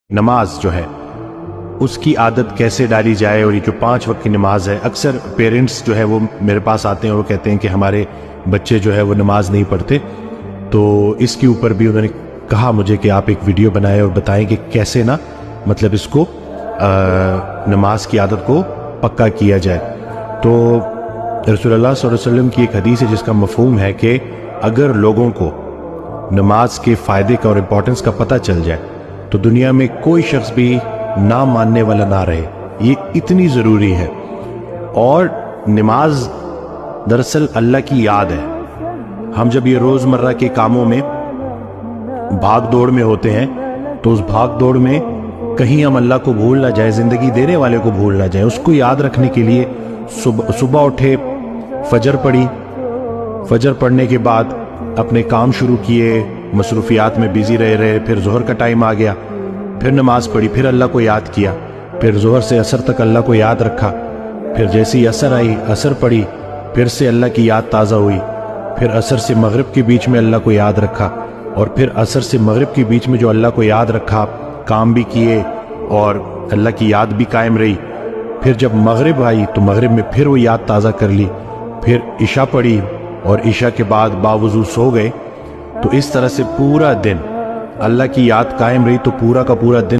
نماز جو ہے اس کی عادت کیسے ڈالی جائے، اور یہ جو 5 وقت کی نماز ہے، اکثر پیرنٹس جو ہے وہ میرے پاس آتے ہیں اور وہ کہتے ہیں کہ ہمارے بچے جو ہے وہ نماز نہیں پڑھتے، تو اس کے اوپر بھی انہوں نے کہا مجھے کہ آپ ایک ویڈیو بنائیں اور بتائیں کہ کیسے نا مطلب اس کو نماز کی عادت کو پکا کیا جائے۔ تو رسول اللہ صلی اللہ علیہ وسلم کی ایک حدیث ہے جس کا مفہوم ہے کہ اگر لوگوں کو نماز کے فائدے کا اور امپورٹنس کا پتہ چل جائے تو دنیا میں کوئی شخص بھی نہ ماننے والا نہ رہے، یہ اتنی ضروری ہے۔ اور نماز دراصل اللہ کی یاد ہے۔ ہم جب یہ روزمرہ کے کاموں میں بھاگ دوڑ میں ہوتے ہیں تو اس بھاگ دوڑ میں کہیں ہم اللہ کو بھول نہ جائیں، زندگی دینے والے کو بھول نہ جائیں۔ اس کو یاد رکھنے کے لیے صبح اٹھے، فجر پڑھی، فجر پڑھنے کے بعد اپنے کام شروع کیے، مصروفیات میں بیزی رہے، پھر ظہر کا ٹائم آ گیا، پھر نماز پڑھی، پھر اللہ کو یاد کیا، پھر ظہر سے عصر تک اللہ کو یاد رکھا، پھر جیسی عصر آئی عصر پڑھی، پھر سے اللہ کی یاد تازہ ہوئی، پھر عصر سے مغرب کے بیچ میں اللہ کو یاد رکھا، اور پھر عصر سے مغرب کے بیچ میں جو اللہ کو یاد رکھا کام بھی کیے اور اللہ کی یاد بھی قائم رہی۔ پھر جب مغرب آئی تو مغرب میں پھر وہ یاد تازہ کر لی، پھر عشاء پڑھی اور عشاء کے بعد باوضو سو گئے۔ تو اس طرح سے پورا دن اللہ کی یاد قائم رہی، تو پورا کا پورا دن